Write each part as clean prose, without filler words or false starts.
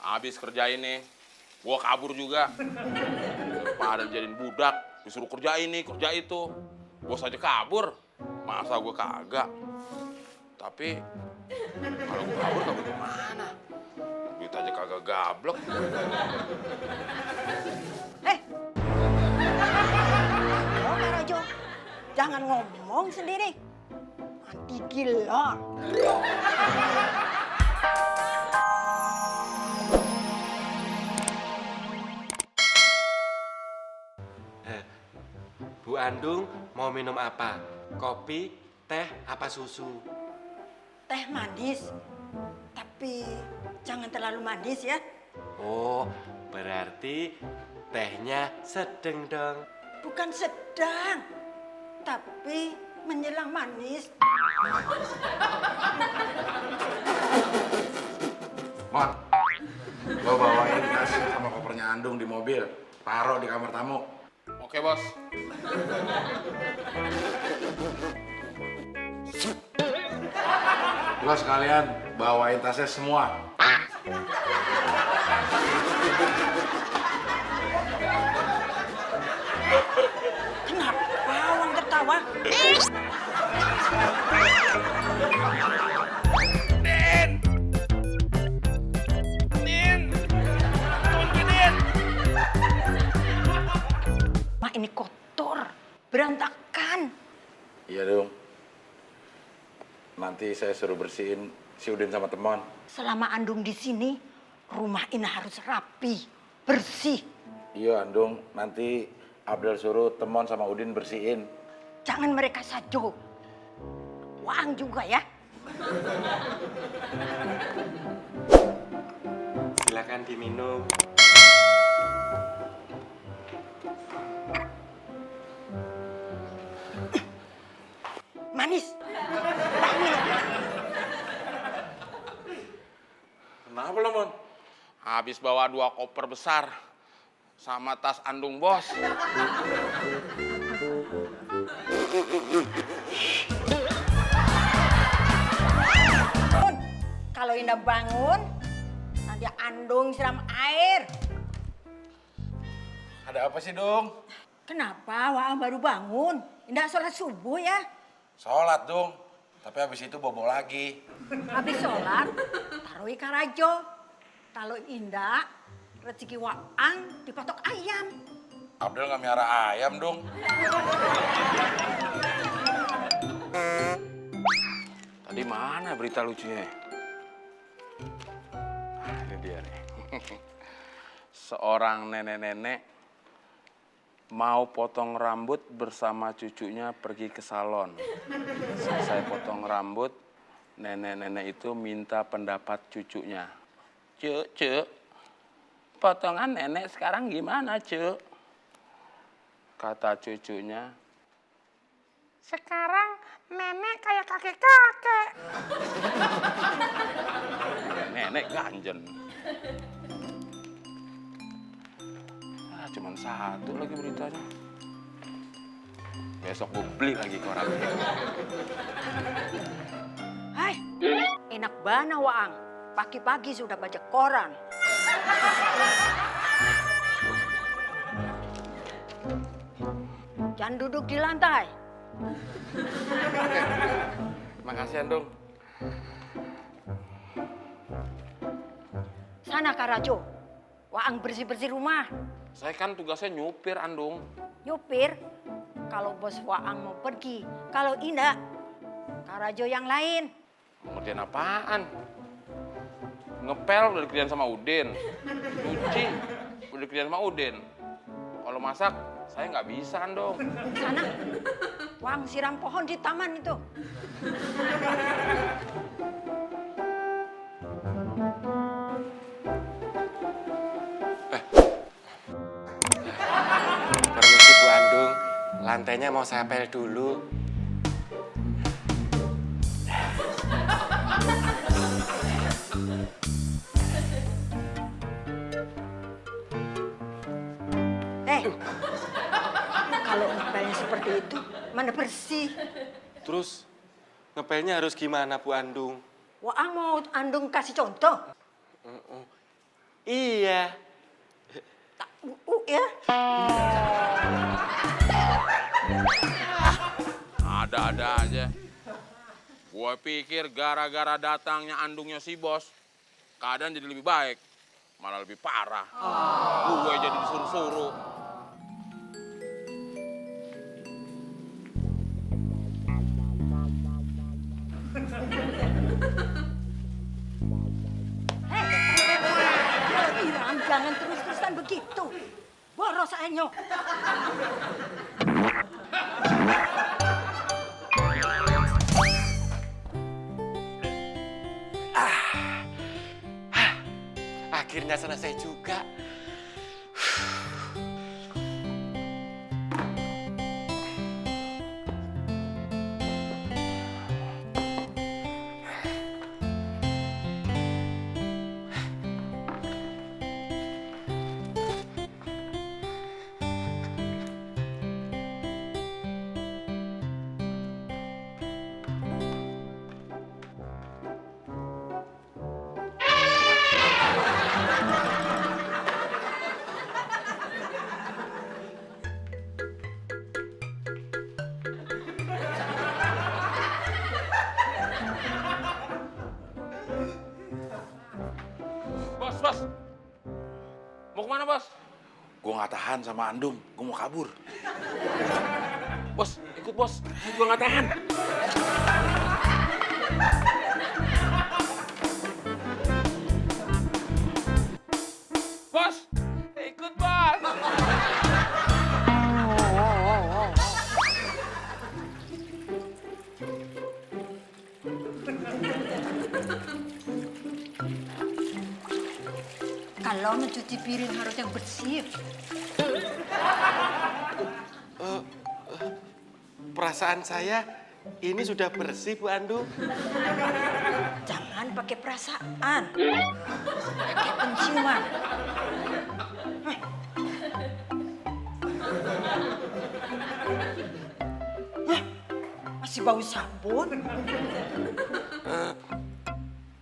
Habis kerja ini, gua kabur juga. Pada jadiin budak, disuruh kerja ini, kerja itu. Bos aja kabur, masa gua kagak. Tapi kalau gua kabur kemana? Duit aja kagak gablek. Oh, Kak Rajo, jangan ngomong sendiri. Nanti gila. Bu Andung mau minum apa? Kopi, teh, apa susu? Teh manis, tapi jangan terlalu manis ya. Oh, berarti tehnya sedang dong. Bukan sedang, tapi menjelang manis. Mon, lo bawain tas sama kopernya Andung di mobil, taruh di kamar tamu. Oke, Bos. Lo sekalian bawain tasnya semua. Kenapa Wang tertawa? Mak, ini kotor, berantakan. Iya dong. Nanti saya suruh bersihin si Udin sama teman. Selama Andung di sini, rumah ini harus rapi, bersih. Iya Andung, nanti Abdel suruh teman sama Udin bersihin. Jangan mereka saja. Wang juga ya. Silakan diminum. Manis. Kenapa lo, Mon? Habis bawa 2 koper besar sama tas Andung, Bos. Bangun. Kalau Indah bangun, nanti Andung siram air. Ada apa sih, Dung? Kenapa Wang baru bangun? Indah sholat subuh ya? Sholat, Dung. Tapi habis itu bobo lagi. Habis sholat, taruh ikan rajo. Kalau Indah, rezeki Waang dipatok ayam. Abdel nggak miara ayam, Dung. Tadi mana berita lucunya? Ah, ini dia nih. Seorang nenek-nenek mau potong rambut bersama cucunya pergi ke salon. Selesai potong rambut, nenek-nenek itu minta pendapat cucunya. Cuk, potongan nenek sekarang gimana, Cuk? Kata cucunya, sekarang nenek kayak kakek-kakek. Nenek ganjen. Ah, cuman satu lagi beritanya. Besok gue beli lagi korannya. Hai, enak banget Waang. Pagi-pagi sudah baca koran. Jangan duduk di lantai. Makasih, Andung. Sana Kak Rajo, Waang bersih-bersih rumah. Saya kan tugasnya nyupir, Andung. Nyupir, kalau bos Waang mau pergi. Kalau Indah, Kak Rajo yang lain. Ngerjain apaan? Ngepel udah dikerjain sama Udin. Cuci udah dikerjain sama Udin. Kalau masak, saya nggak bisa, Andung. Sana, Waang siram pohon di taman itu. Permisi Bu Andung, lantainya mau saya pel dulu. Kalau ngepelnya seperti itu, mana bersih. Terus ngepelnya harus gimana Bu Andung? Waang mau Andung kasih contoh. Iya. Tak ya. Ada-ada aja. Gue pikir gara-gara datangnya andungnya si bos, keadaan jadi lebih baik. Malah lebih parah. Gue jadi disuruh-suruh. Bilang jangan terus-terusan begitu. Boros aja. Akhirnya selesai juga. Bos. Mau kemana, bos? Gue nggak tahan sama Andung, gue mau kabur. Bos, ikut bos. Saya juga nggak tahan. Bos, ikut bos. Kalau mencuci piring harus yang bersih. Perasaan saya ini sudah bersih, Bu Andung. Jangan pakai perasaan. Pakai penciuman. Masih bau sabun.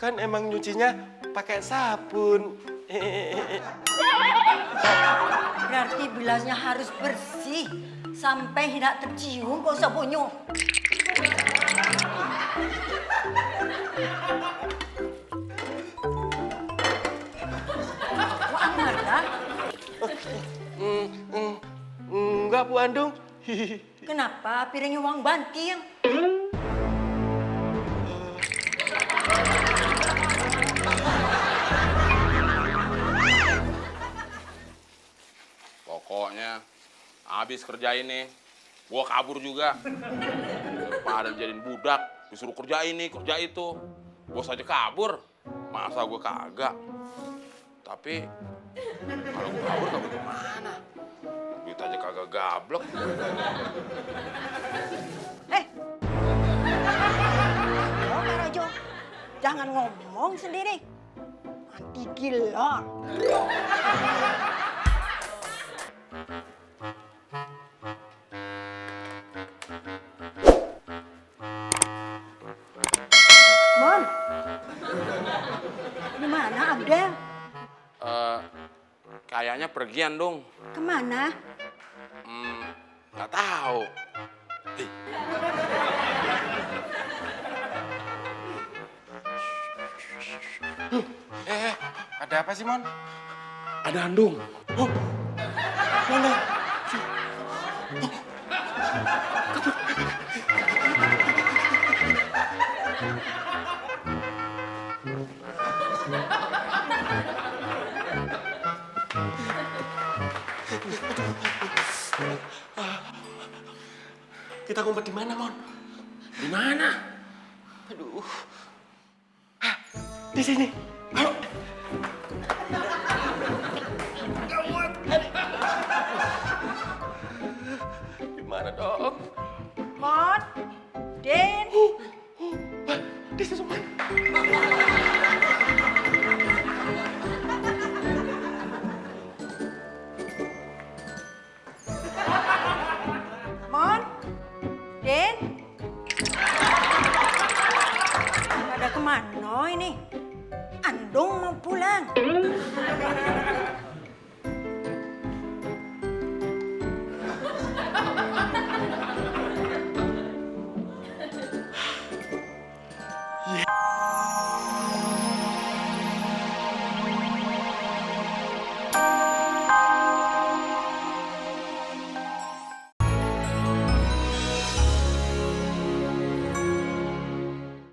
Kan emang nyucinya pakai sabun. Berarti bilasnya harus bersih sampai tidak tercium bau sabunnya. Wah, marah. Enggak, Bu Andung. Kenapa piringnya uang banting? Pokoknya habis kerja ini, gua kabur juga. Pada jadiin budak, disuruh kerja ini, kerja itu. Bos aja kabur, masa gua kagak. Tapi kalau gua kabur kemana? Duit aja kagak gablek. Oh, Karajo, jangan ngomong sendiri. Nanti gila. Mon, di mana Abdel? Kayaknya pergian dong. Kemana? Nggak tahu. Ada apa sih, Mon? Ada Andung. Mana? Kita ngumpet di mana, Mon? Di mana? Aduh. Di sini. Ayo. Gimana dong? Mon, Den. Di situ, Mon. Mon, Den. Pada kemana ini? Anda Andung mau pulang.